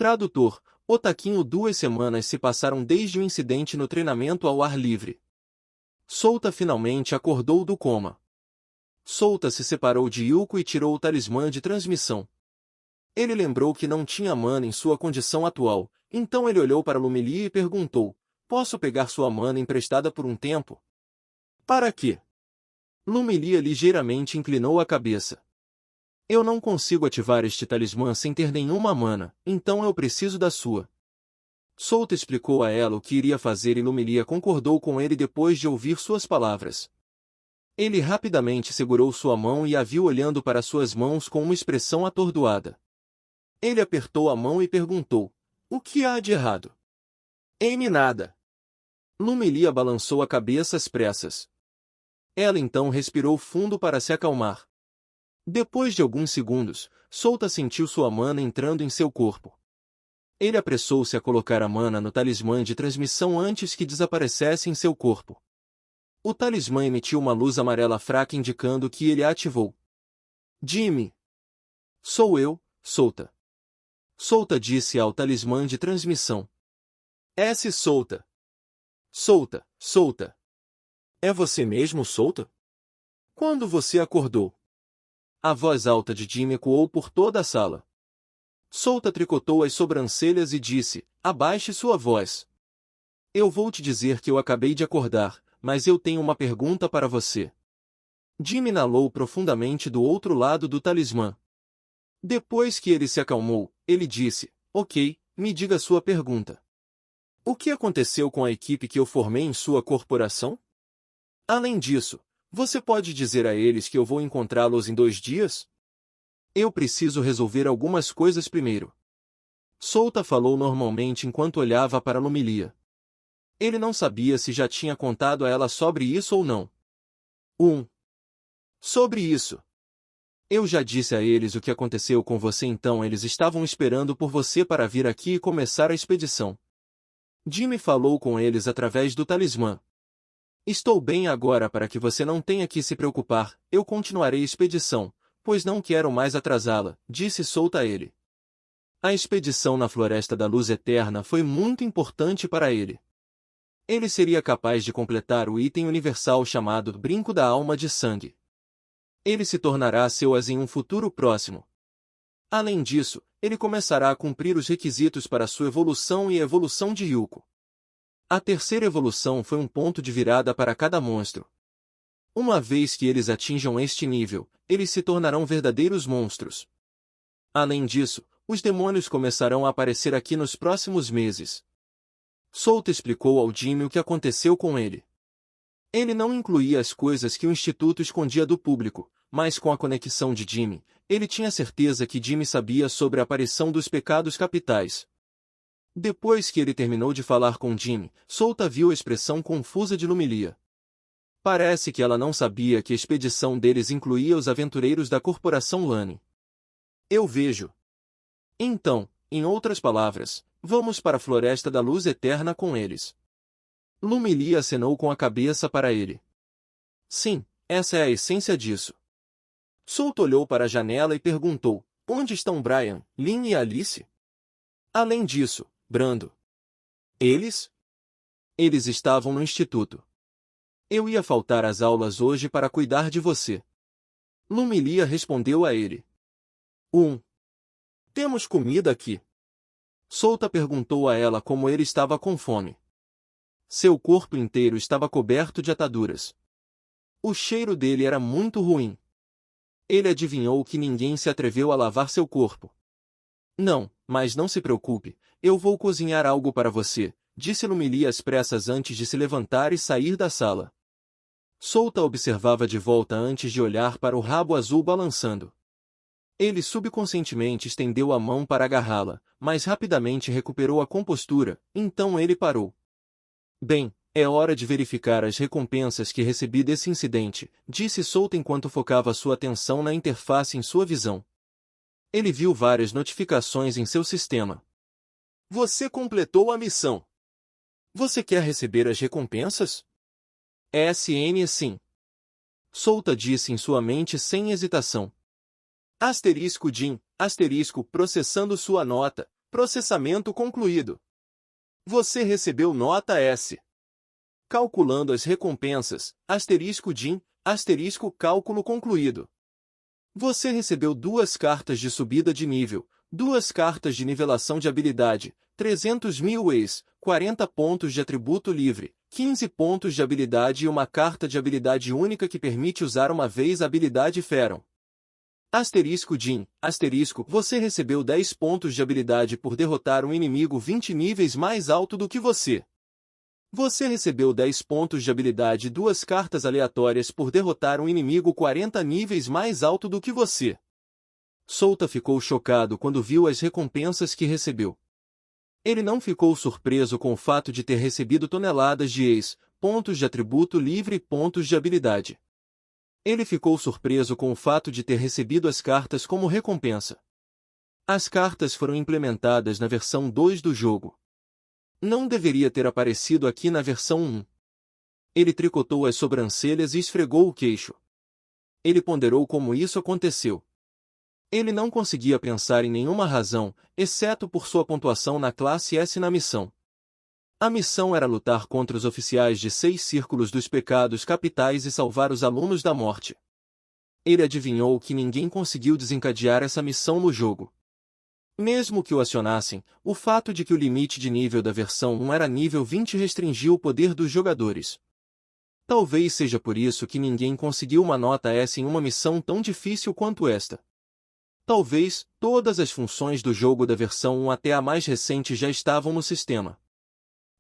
Tradutor, Otaquinho. 2 semanas se passaram desde o incidente no treinamento ao ar livre. Souta finalmente acordou do coma. Souta se separou de Yuko e tirou o talismã de transmissão. Ele lembrou que não tinha mana em sua condição atual, então ele olhou para Lumilia e perguntou: posso pegar sua mana emprestada por um tempo? Para quê? Lumilia ligeiramente inclinou a cabeça. Eu não consigo ativar este talismã sem ter nenhuma mana, então eu preciso da sua. Souta explicou a ela o que iria fazer e Lumilia concordou com ele depois de ouvir suas palavras. Ele rapidamente segurou sua mão e a viu olhando para suas mãos com uma expressão atordoada. Ele apertou a mão e perguntou: o que há de errado? Em nada. Lumilia balançou a cabeça às pressas. Ela então respirou fundo para se acalmar. Depois de alguns segundos, Souta sentiu sua mana entrando em seu corpo. Ele apressou-se a colocar a mana no talismã de transmissão antes que desaparecesse em seu corpo. O talismã emitiu uma luz amarela fraca indicando que ele a ativou. Jimmy! Sou eu, Souta. Souta disse ao talismã de transmissão. S. Souta. Souta, Souta. É você mesmo, Souta? Quando você acordou? A voz alta de Jimmy ecoou por toda a sala. Souta tricotou as sobrancelhas e disse: abaixe sua voz. Eu vou te dizer que eu acabei de acordar, mas eu tenho uma pergunta para você. Jimmy inalou profundamente do outro lado do talismã. Depois que ele se acalmou, ele disse: ok, me diga sua pergunta. O que aconteceu com a equipe que eu formei em sua corporação? Além disso, você pode dizer a eles que eu vou encontrá-los em 2 dias? Eu preciso resolver algumas coisas primeiro. Souta falou normalmente enquanto olhava para Lumilia. Ele não sabia se já tinha contado a ela sobre isso ou não. Sobre isso. Eu já disse a eles o que aconteceu com você, então eles estavam esperando por você para vir aqui e começar a expedição. Jimmy falou com eles através do talismã. Estou bem agora para que você não tenha que se preocupar, eu continuarei a expedição, pois não quero mais atrasá-la, disse Souta a ele. A expedição na Floresta da Luz Eterna foi muito importante para ele. Ele seria capaz de completar o item universal chamado Brinco da Alma de Sangue. Ele se tornará seu as em um futuro próximo. Além disso, ele começará a cumprir os requisitos para sua evolução e a evolução de Yuko. A terceira evolução foi um ponto de virada para cada monstro. Uma vez que eles atinjam este nível, eles se tornarão verdadeiros monstros. Além disso, os demônios começarão a aparecer aqui nos próximos meses. Souta explicou ao Jimmy o que aconteceu com ele. Ele não incluía as coisas que o Instituto escondia do público, mas com a conexão de Jimmy, ele tinha certeza que Jimmy sabia sobre a aparição dos pecados capitais. Depois que ele terminou de falar com Jimmy, Souta viu a expressão confusa de Lumilia. Parece que ela não sabia que a expedição deles incluía os aventureiros da Corporação Lane. Eu vejo. Então, em outras palavras, vamos para a Floresta da Luz Eterna com eles. Lumilia acenou com a cabeça para ele. Sim, essa é a essência disso. Souta olhou para a janela e perguntou: onde estão Brian, Lynn e Alice? Além disso, Brando. Eles? Eles estavam no instituto. Eu ia faltar às aulas hoje para cuidar de você. Lumilia respondeu a ele. Temos comida aqui? Souta perguntou a ela como ele estava com fome. Seu corpo inteiro estava coberto de ataduras. O cheiro dele era muito ruim. Ele adivinhou que ninguém se atreveu a lavar seu corpo. Não, mas não se preocupe, eu vou cozinhar algo para você, disse Lumilia às pressas antes de se levantar e sair da sala. Souta observava de volta antes de olhar para o rabo azul balançando. Ele subconscientemente estendeu a mão para agarrá-la, mas rapidamente recuperou a compostura, então ele parou. Bem, é hora de verificar as recompensas que recebi desse incidente, disse Souta enquanto focava sua atenção na interface em sua visão. Ele viu várias notificações em seu sistema. Você completou a missão. Você quer receber as recompensas? SN sim. Souta disse em sua mente sem hesitação. Asterisco Jim, asterisco processando sua nota, Processamento concluído. Você recebeu nota S. Calculando as recompensas, *DIN, cálculo concluído. Você recebeu 2 cartas de subida de nível, 2 cartas de nivelação de habilidade, 300.000 EIs, 40 pontos de atributo livre, 15 pontos de habilidade e uma carta de habilidade única que permite usar uma vez a habilidade Feron. *DIN, você recebeu 10 pontos de habilidade por derrotar um inimigo 20 níveis mais alto do que você. Você recebeu 10 pontos de habilidade e 2 cartas aleatórias por derrotar um inimigo 40 níveis mais alto do que você. Souta ficou chocado quando viu as recompensas que recebeu. Ele não ficou surpreso com o fato de ter recebido toneladas de EIs, pontos de atributo livre e pontos de habilidade. Ele ficou surpreso com o fato de ter recebido as cartas como recompensa. As cartas foram implementadas na versão 2 do jogo. Não deveria ter aparecido aqui na versão 1. Ele tricotou as sobrancelhas e esfregou o queixo. Ele ponderou como isso aconteceu. Ele não conseguia pensar em nenhuma razão, exceto por sua pontuação na classe S na missão. A missão era lutar contra os oficiais de 6 círculos dos pecados capitais e salvar os alunos da morte. Ele adivinhou que ninguém conseguiu desencadear essa missão no jogo. Mesmo que o acionassem, o fato de que o limite de nível da versão 1 era nível 20 restringiu o poder dos jogadores. Talvez seja por isso que ninguém conseguiu uma nota S em uma missão tão difícil quanto esta. Talvez todas as funções do jogo da versão 1 até a mais recente já estavam no sistema.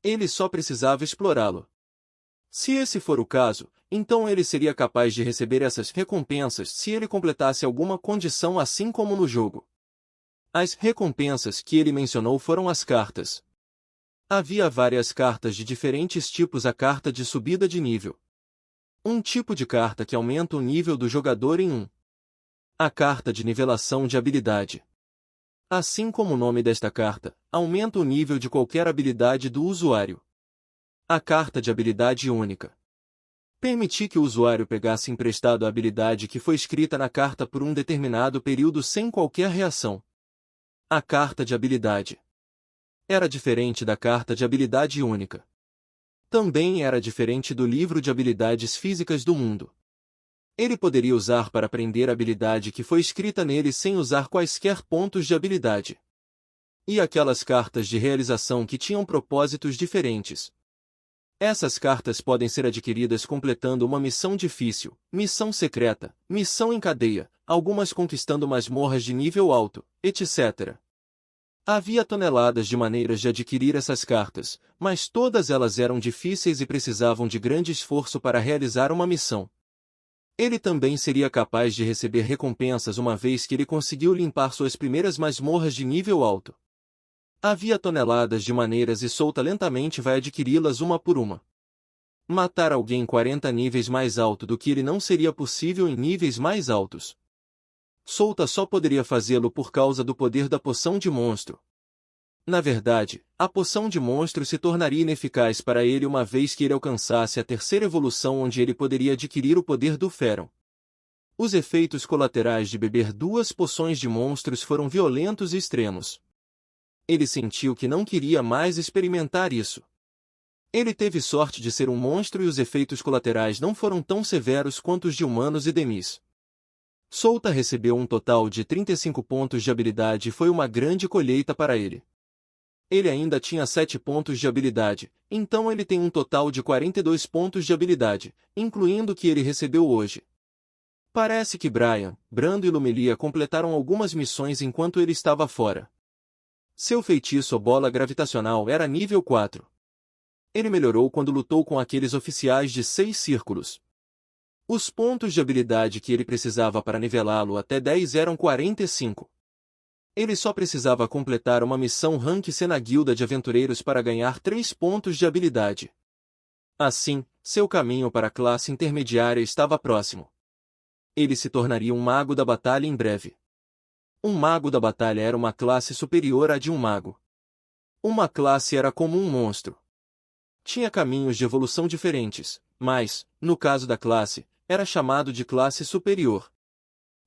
Ele só precisava explorá-lo. Se esse for o caso, então ele seria capaz de receber essas recompensas se ele completasse alguma condição assim como no jogo. As recompensas que ele mencionou foram as cartas. Havia várias cartas de diferentes tipos. A carta de subida de nível. Um tipo de carta que aumenta o nível do jogador em 1. A carta de nivelação de habilidade. Assim como o nome desta carta, aumenta o nível de qualquer habilidade do usuário. A carta de habilidade única. Permitir que o usuário pegasse emprestado a habilidade que foi escrita na carta por um determinado período sem qualquer reação. A carta de habilidade era diferente da carta de habilidade única. Também era diferente do livro de habilidades físicas do mundo. Ele poderia usar para aprender a habilidade que foi escrita nele sem usar quaisquer pontos de habilidade. E aquelas cartas de realização que tinham propósitos diferentes. Essas cartas podem ser adquiridas completando uma missão difícil, missão secreta, missão em cadeia, algumas conquistando masmorras de nível alto, etc. Havia toneladas de maneiras de adquirir essas cartas, mas todas elas eram difíceis e precisavam de grande esforço para realizar uma missão. Ele também seria capaz de receber recompensas uma vez que ele conseguiu limpar suas primeiras masmorras de nível alto. Havia toneladas de maneiras e Souta lentamente vai adquiri-las uma por uma. Matar alguém 40 níveis mais alto do que ele não seria possível em níveis mais altos. Souta só poderia fazê-lo por causa do poder da poção de monstro. Na verdade, a poção de monstro se tornaria ineficaz para ele uma vez que ele alcançasse a terceira evolução onde ele poderia adquirir o poder do Feron. Os efeitos colaterais de beber 2 poções de monstros foram violentos e extremos. Ele sentiu que não queria mais experimentar isso. Ele teve sorte de ser um monstro e os efeitos colaterais não foram tão severos quanto os de humanos e demis. Souta recebeu um total de 35 pontos de habilidade e foi uma grande colheita para ele. Ele ainda tinha 7 pontos de habilidade, então ele tem um total de 42 pontos de habilidade, incluindo o que ele recebeu hoje. Parece que Brian, Brando e Lumelia completaram algumas missões enquanto ele estava fora. Seu feitiço bola gravitacional era nível 4. Ele melhorou quando lutou com aqueles oficiais de 6 círculos. Os pontos de habilidade que ele precisava para nivelá-lo até 10 eram 45. Ele só precisava completar uma missão Rank C na Guilda de Aventureiros para ganhar 3 pontos de habilidade. Assim, seu caminho para a classe intermediária estava próximo. Ele se tornaria um mago da batalha em breve. Um mago da batalha era uma classe superior à de um mago. Uma classe era como um monstro. Tinha caminhos de evolução diferentes, mas, no caso da classe, era chamado de classe superior.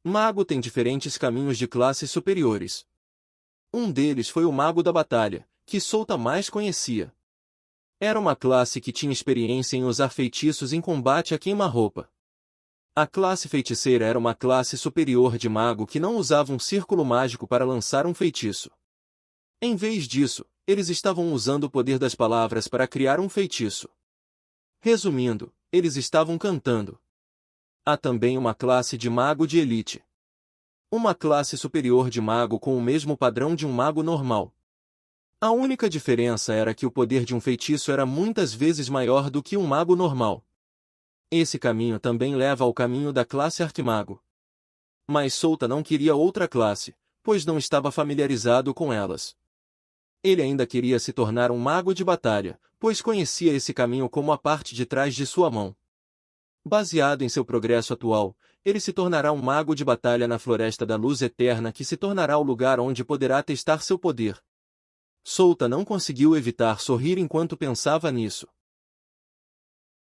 Mago tem diferentes caminhos de classes superiores. Um deles foi o Mago da Batalha, que Souta mais conhecia. Era uma classe que tinha experiência em usar feitiços em combate a queima-roupa. A classe feiticeira era uma classe superior de mago que não usava um círculo mágico para lançar um feitiço. Em vez disso, eles estavam usando o poder das palavras para criar um feitiço. Resumindo, eles estavam cantando. Há também uma classe de mago de elite. Uma classe superior de mago com o mesmo padrão de um mago normal. A única diferença era que o poder de um feitiço era muitas vezes maior do que um mago normal. Esse caminho também leva ao caminho da classe arquimago. Mas Souta não queria outra classe, pois não estava familiarizado com elas. Ele ainda queria se tornar um mago de batalha, pois conhecia esse caminho como a parte de trás de sua mão. Baseado em seu progresso atual, ele se tornará um mago de batalha na Floresta da Luz Eterna, que se tornará o lugar onde poderá testar seu poder. Souta não conseguiu evitar sorrir enquanto pensava nisso.